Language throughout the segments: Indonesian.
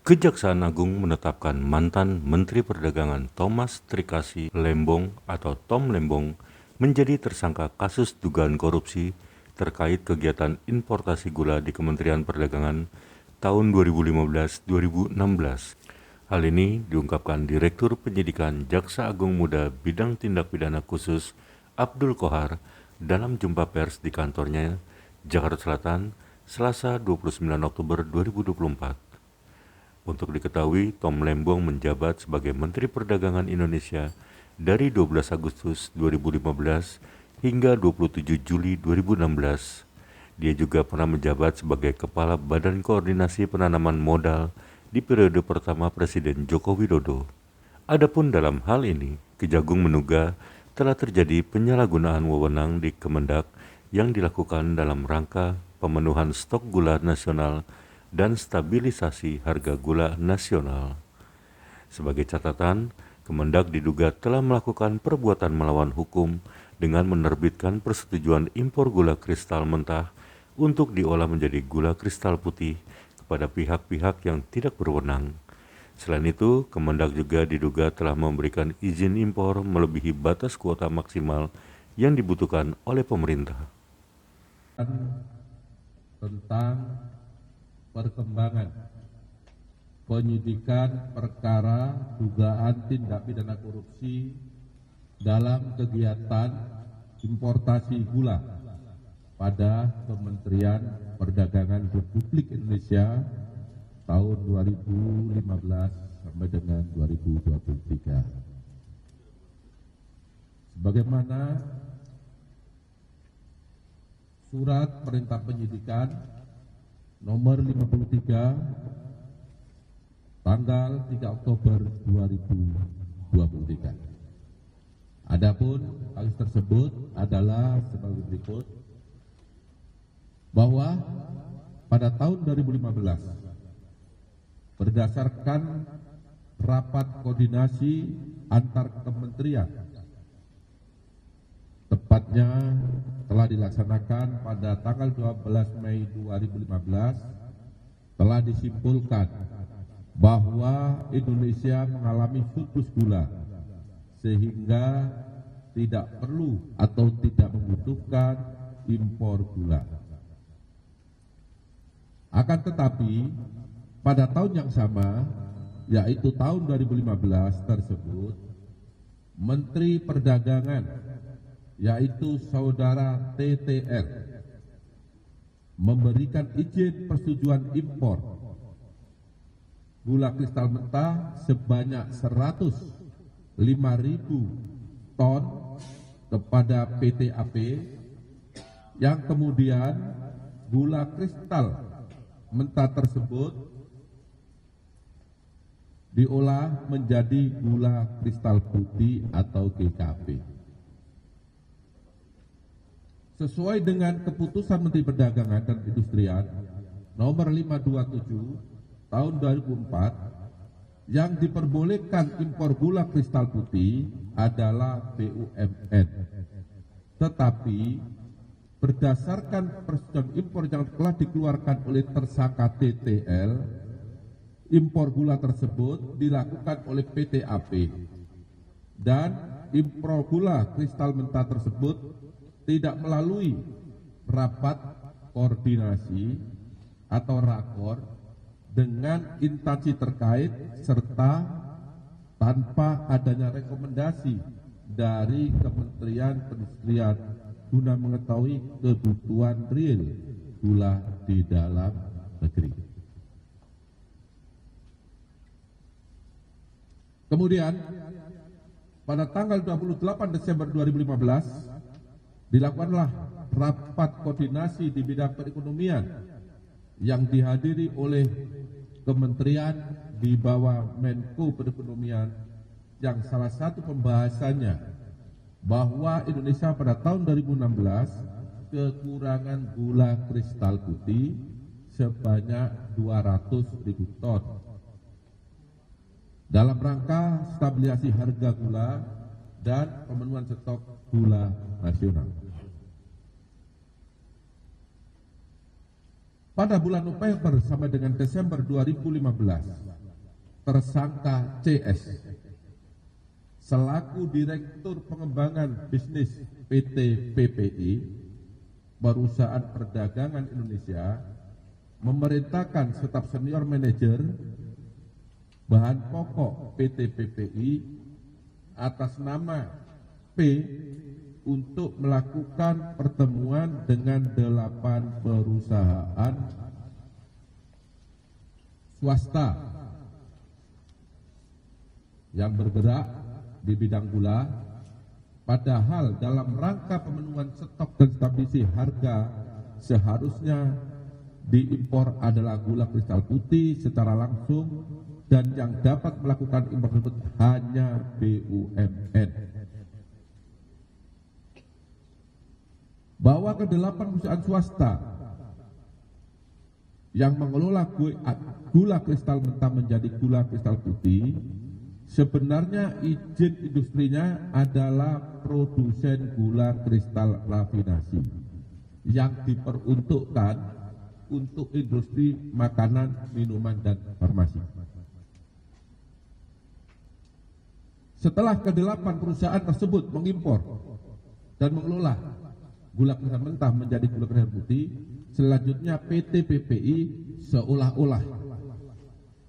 Kejaksaan Agung menetapkan mantan Menteri Perdagangan Thomas Trikasi Lembong atau Tom Lembong menjadi tersangka kasus dugaan korupsi terkait kegiatan importasi gula di Kementerian Perdagangan tahun 2015-2016. Hal ini diungkapkan Direktur Penyidikan Jaksa Agung Muda Bidang Tindak Pidana Khusus Abdul Kohar dalam jumpa pers di kantornya, Jakarta Selatan, Selasa 29 Oktober 2024. Untuk diketahui, Tom Lembong menjabat sebagai Menteri Perdagangan Indonesia dari 12 Agustus 2015 hingga 27 Juli 2016. Dia juga pernah menjabat sebagai Kepala Badan Koordinasi Penanaman Modal di periode pertama Presiden Joko Widodo. Adapun dalam hal ini, Kejagung menduga telah terjadi penyalahgunaan wewenang di Kemendak yang dilakukan dalam rangka pemenuhan stok gula nasional dan stabilisasi harga gula nasional. Sebagai catatan, Kemendak diduga telah melakukan perbuatan melawan hukum dengan menerbitkan persetujuan impor gula kristal mentah untuk diolah menjadi gula kristal putih kepada pihak-pihak yang tidak berwenang. Selain itu, Kemendak juga diduga telah memberikan izin impor melebihi batas kuota maksimal yang dibutuhkan oleh pemerintah. Tentang perkembangan penyidikan perkara dugaan tindak pidana korupsi dalam kegiatan importasi gula pada Kementerian Perdagangan Republik Indonesia tahun 2015 sampai dengan 2023. Sebagaimana Surat Perintah Penyidikan nomor 53 tanggal 3 Oktober 2023. Adapun kasus tersebut adalah sebagai berikut, bahwa pada tahun 2015 berdasarkan rapat koordinasi antar kementerian, tepatnya telah dilaksanakan pada tanggal 12 Mei 2015, telah disimpulkan bahwa Indonesia mengalami surplus gula sehingga tidak perlu atau tidak membutuhkan impor gula. Akan tetapi pada tahun yang sama, yaitu tahun 2015 tersebut, Menteri Perdagangan, yaitu Saudara TTR, memberikan izin persetujuan impor gula kristal mentah sebanyak 105.000 ton kepada PT AP, yang kemudian gula kristal mentah tersebut diolah menjadi gula kristal putih atau GKP. Sesuai dengan keputusan Menteri Perdagangan dan Industrian nomor 527 tahun 2004, yang diperbolehkan impor gula kristal putih adalah BUMN. Tetapi berdasarkan persetujuan impor yang telah dikeluarkan oleh tersangka TTL, impor gula tersebut dilakukan oleh PT AP, dan impor gula kristal mentah tersebut tidak melalui rapat koordinasi atau rakor dengan instansi terkait serta tanpa adanya rekomendasi dari Kementerian Perindustrian guna mengetahui kebutuhan real gula di dalam negeri. Kemudian pada tanggal 28 Desember 2015 dilakukanlah rapat koordinasi di bidang perekonomian yang dihadiri oleh kementerian di bawah Menko Perekonomian, yang salah satu pembahasannya bahwa Indonesia pada tahun 2016 kekurangan gula kristal putih sebanyak 200.000 ton dalam rangka stabilisasi harga gula dan pemenuhan stok gula nasional. Pada bulan November sampai dengan Desember 2015, tersangka CS selaku Direktur Pengembangan Bisnis PT PPI, Perusahaan Perdagangan Indonesia, memerintahkan staf senior manajer bahan pokok PT PPI atas nama P untuk melakukan pertemuan dengan 8 perusahaan swasta yang bergerak di bidang gula, padahal dalam rangka pemenuhan stok dan stabilisasi harga seharusnya diimpor adalah gula kristal putih secara langsung, dan yang dapat melakukan impor tersebut hanya BUMN. Bahwa ke-8 perusahaan swasta yang mengelola gula kristal mentah menjadi gula kristal putih, sebenarnya izin industrinya adalah produsen gula kristal rafinasi yang diperuntukkan untuk industri makanan, minuman, dan farmasi. Setelah ke-8 perusahaan tersebut mengimpor dan mengelola gula kristal mentah menjadi gula kristal putih, selanjutnya PT PPI seolah-olah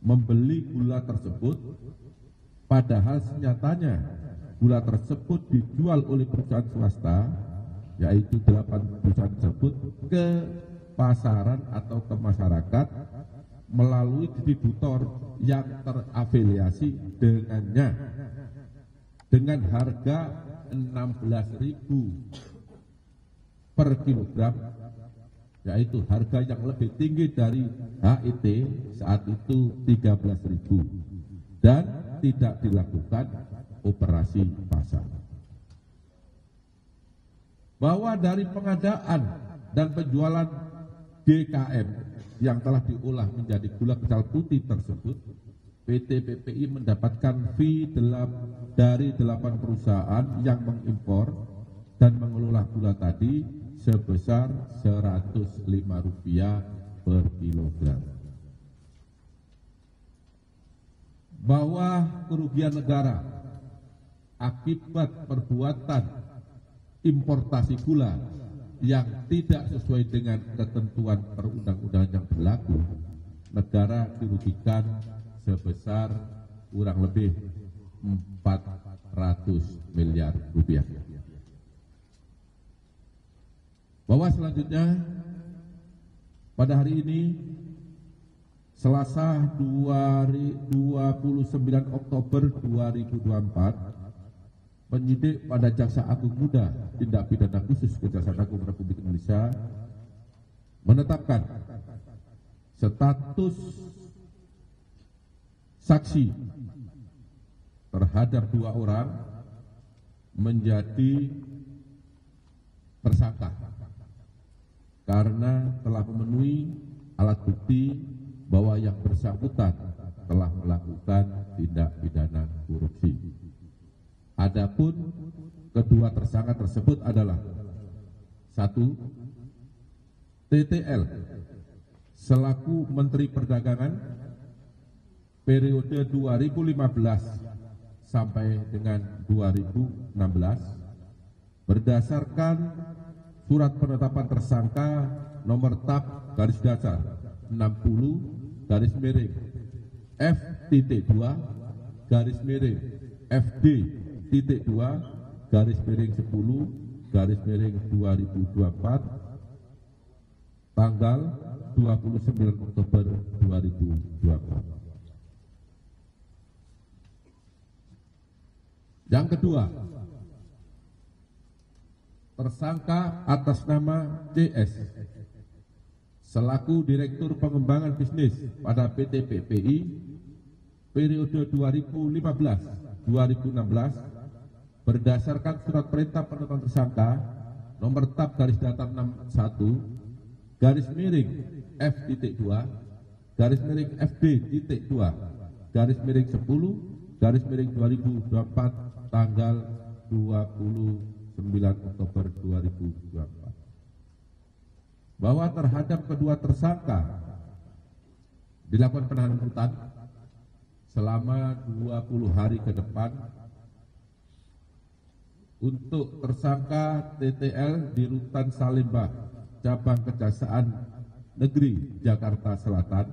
membeli gula tersebut, padahal senyatanya gula tersebut dijual oleh perusahaan swasta, yaitu 8 perusahaan tersebut, ke pasaran atau ke masyarakat melalui distributor yang terafiliasi dengannya dengan harga 16.000 per kilogram, yaitu harga yang lebih tinggi dari HIT saat itu 13.000, dan tidak dilakukan operasi pasar. Bahwa dari pengadaan dan penjualan GKM yang telah diolah menjadi gula kristal putih tersebut, PT PPI mendapatkan fee dari 8 perusahaan yang mengimpor dan mengelola gula tadi sebesar Rp105 per kilogram. Bahwa kerugian negara akibat perbuatan importasi gula yang tidak sesuai dengan ketentuan perundang-undangan yang berlaku, negara dirugikan sebesar kurang lebih 400 miliar rupiah. Bahwa selanjutnya pada hari ini Selasa 29 Oktober 2024, penyidik pada Jaksa Agung Muda Tindak Pidana Khusus Kejaksaan Agung Republik Indonesia menetapkan status saksi terhadap 2 orang menjadi tersangka karena telah memenuhi alat bukti bahwa yang bersangkutan telah melakukan tindak pidana korupsi. Adapun kedua tersangka tersebut adalah 1. TTL selaku Menteri Perdagangan periode 2015 sampai dengan 2016 berdasarkan surat penetapan tersangka nomor tab garis datar 60 garis miring F.2 garis miring FD.2 garis miring 10 garis miring 2024 tanggal 29 Oktober 2024. Yang kedua, tersangka atas nama CS selaku Direktur Pengembangan Bisnis pada PT PPI periode 2015-2016 berdasarkan surat perintah penetapan tersangka nomor tab garis datar 61 garis miring F.2 garis miring FD.2 garis miring 10 garis miring 2024 tanggal 29 Oktober 2024. bahwa terhadap kedua tersangka dilakukan penahanan rutan selama 20 hari ke depan untuk tersangka TTL di Rutan Salemba, Cabang Kejaksaan Negeri Jakarta Selatan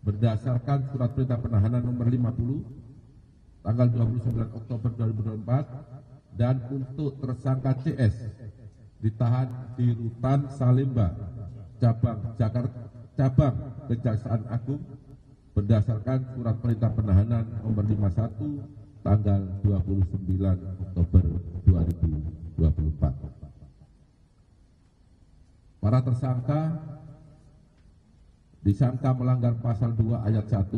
berdasarkan surat perintah penahanan nomor 50 tanggal 29 Oktober 2024 dan untuk tersangka CS ditahan di Rutan Salemba, Cabang Kejaksaan Agung berdasarkan surat perintah penahanan nomor 51 tanggal 29 Oktober 2024. Para tersangka disangka melanggar pasal 2 ayat 1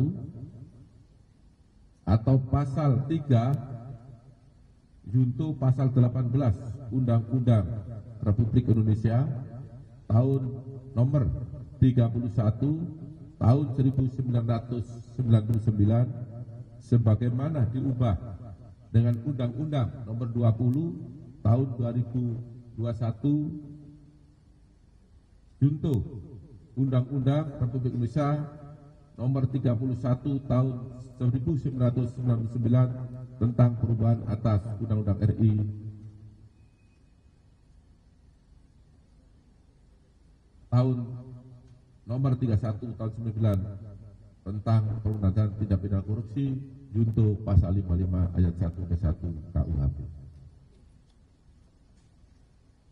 atau pasal 3 junto pasal 18 Undang-Undang Republik Indonesia tahun nomor 31 tahun 1999 sebagaimana diubah dengan Undang-Undang nomor 20 tahun 2021 junto Undang-Undang Republik Indonesia nomor 31 tahun 1999 tentang perubahan atas Undang-Undang RI tahun nomor 31 tahun 99 tentang pemberantasan tindak pidana korupsi junto pasal 55 ayat 1 ke 1 KUHP.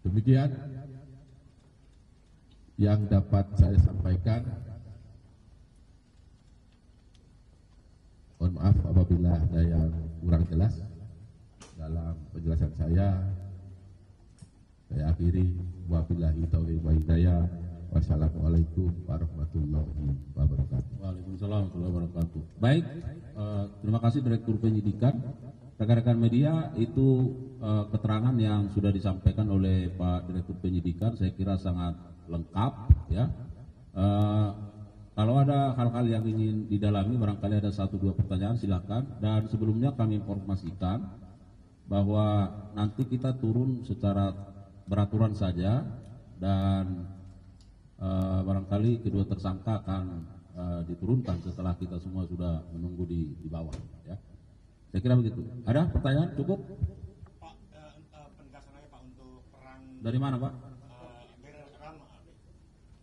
Demikian yang dapat saya sampaikan. Mohon maaf apabila ada yang kurang jelas dalam penjelasan saya. Saya akhiri, wabillahi taufiq wal hidayah. Wassalamualaikum warahmatullahi wabarakatuh. Waalaikumsalam warahmatullahi wabarakatuh. Baik, terima kasih Direktur Penyidikan. Rekan-rekan media, itu keterangan yang sudah disampaikan oleh Pak Direktur Penyidikan, saya kira sangat lengkap ya. Kalau ada hal-hal yang ingin didalami, barangkali ada 1-2 pertanyaan, silakan. Dan sebelumnya kami informasikan bahwa nanti kita turun secara beraturan saja dan barangkali kedua tersangka akan diturunkan setelah kita semua sudah menunggu di bawah ya. Saya kira begitu. Ada pertanyaan? Cukup? Pak, penegasannya Pak untuk perang Dari mana Pak? dari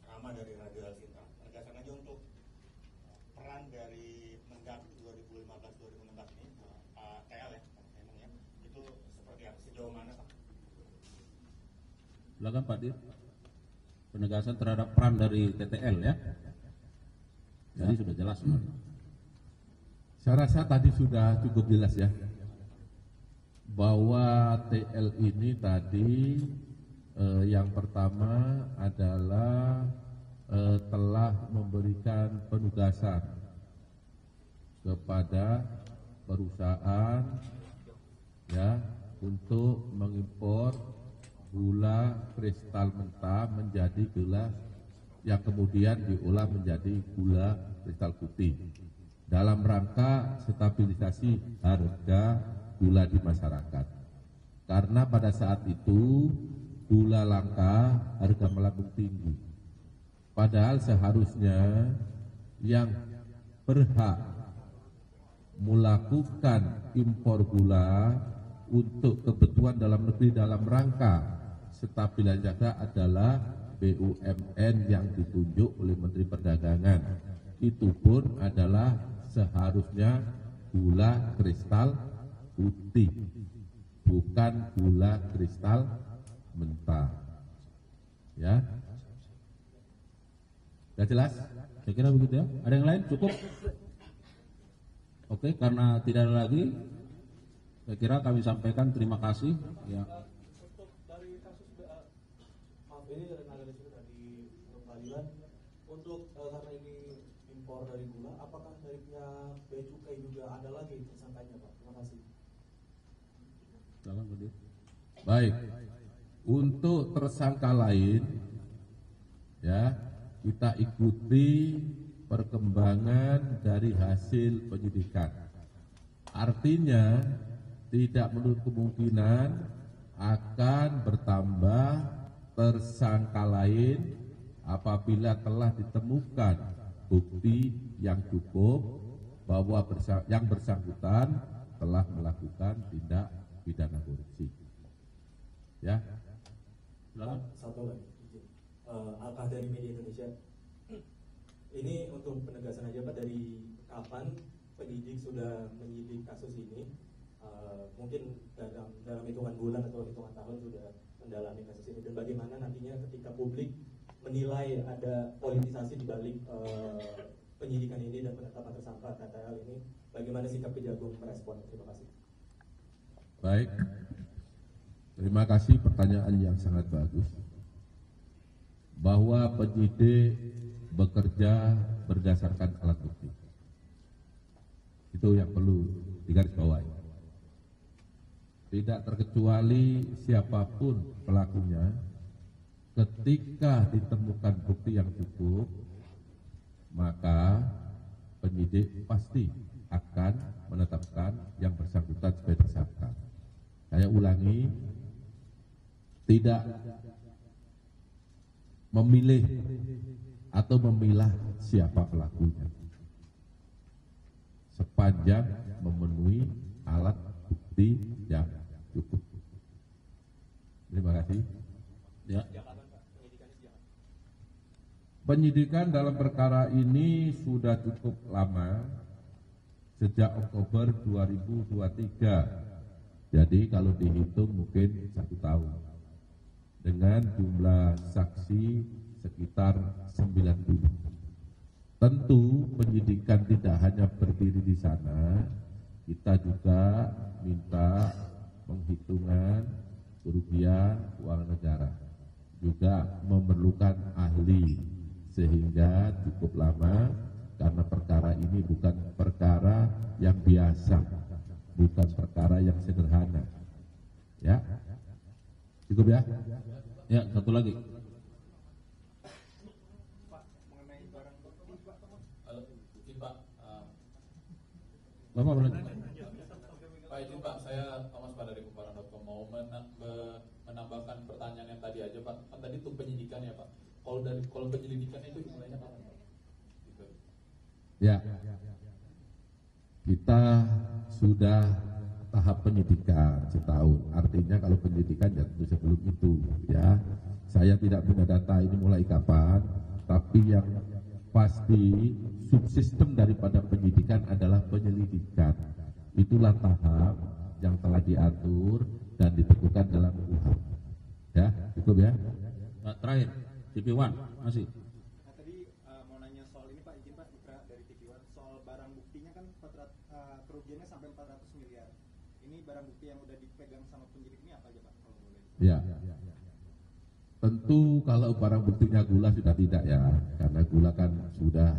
Rama dari Radio Alsinta. Penegasan aja untuk peran dari Mendak 2015-2016 ini Pak TL ya, memang ya. Itu seperti apa? Sejauh mana Pak? Silakan Pak Dir. Penegasan terhadap peran dari TTL ya. Jadi sudah jelas sebenarnya. Saya rasa tadi sudah cukup jelas ya, bahwa TL ini tadi yang pertama adalah telah memberikan penugasan kepada perusahaan ya untuk mengimpor gula kristal mentah menjadi gula yang kemudian diolah menjadi gula kristal putih dalam rangka stabilisasi harga gula di masyarakat. Karena pada saat itu gula langka, harga melambung tinggi. Padahal seharusnya yang berhak melakukan impor gula untuk kebutuhan dalam negeri dalam rangka stabilisasi harga adalah BUMN yang ditunjuk oleh Menteri Perdagangan. Itu pun adalah seharusnya gula kristal putih, bukan gula kristal mentah. Ya, sudah jelas? Saya kira begitu ya. Ada yang lain? Cukup? Oke, karena tidak ada lagi, saya kira kami sampaikan terima kasih ya. Untuk dari kasus maaf ini dari analisis dari pengadilan untuk karena ini impor dari gula, apakah dari pihak Bea Cukai juga ada lagi tersangkanya Pak? Terima kasih. Silakan Pak Dir. Baik, untuk tersangka lain, ya kita ikuti perkembangan dari hasil penyidikan. Artinya tidak menutup kemungkinan akan bertambah tersangka lain apabila telah ditemukan bukti yang cukup bahwa yang bersangkutan telah melakukan tindak pidana korupsi. Ya. Satu lagi, izin. Alkah dari Media Indonesia. Ini untuk penegasan aja Pak, dari kapan penyidik sudah menyidik kasus ini? Mungkin dalam hitungan bulan atau hitungan tahun sudah mendalami kasus ini, dan bagaimana nantinya ketika publik menilai ada politisasi di balik penyidikan ini dan penetapan tersangka KTL ini, bagaimana sikap Kejagung merespon? Terima kasih. Baik, terima kasih, pertanyaan yang sangat bagus. Bahwa penyidik bekerja berdasarkan alat bukti, itu yang perlu digarisbawahi. Tidak terkecuali siapapun pelakunya, ketika ditemukan bukti yang cukup, maka penyidik pasti akan menetapkan yang bersangkutan sebagai tersangka. Saya ulangi, tidak memilih atau memilah siapa pelakunya, sepanjang memenuhi alat bukti yang cukup. Terima kasih. Ya. Penyidikan dalam perkara ini sudah cukup lama, sejak Oktober 2023. Jadi kalau dihitung mungkin 1 tahun. Dengan jumlah saksi sekitar 90. Tentu penyidikan tidak hanya berdiri di sana, kita juga minta penghitungan kerugian keuangan negara, juga memerlukan ahli, sehingga cukup lama karena perkara ini bukan perkara yang biasa, bukan perkara yang sederhana. Ya, cukup ya. Ya, satu lagi. Bapak berlanjut. Pak izin Pak, saya Thomas Pak dari Kumparan.com mau menambahkan pertanyaan yang tadi aja Pak. Kan tadi itu penyidikan ya Pak. Kalau penyelidikan itu dimulainya kapan Pak? Gitu. Ya, kita sudah tahap penyidikan setahun. Artinya kalau penyidikan ya tentu sebelum itu ya. Saya tidak punya data ini mulai kapan, tapi yang pasti subsistem daripada penyidikan adalah penyelidikan. Itulah tahap yang telah diatur dan ditentukan dalam KUHP. Ya, cukup ya. Terakhir, TV1 masih. Nah, tadi mau nanya soal ini Pak, izin Pak, Ikra dari TV1, soal barang buktinya kan kerugiannya sampai 400 miliar. Ini barang bukti yang udah dipegang sama penyidik ini apa aja Pak, kalau boleh? Ya. Tentu kalau barang buktinya gula sudah tidak ya, karena gula kan sudah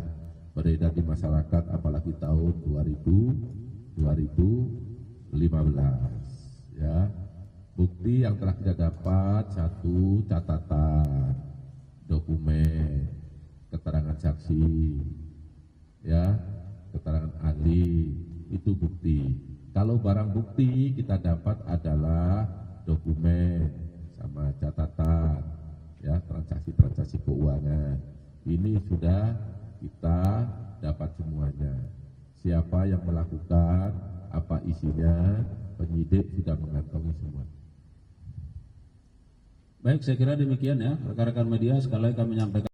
beredar di masyarakat, apalagi tahun 2015 ya. Bukti yang telah kita dapat, 1, catatan, dokumen, keterangan saksi, ya, keterangan ahli, itu bukti. Kalau barang bukti kita dapat adalah dokumen sama catatan, ya, transaksi keuangan. Ini sudah kita dapat semuanya. Siapa yang melakukan, apa isinya, penyidik sudah mengantongi semua. Baik, saya kira demikian ya, rekan-rekan media. Sekali lagi kami menyampaikan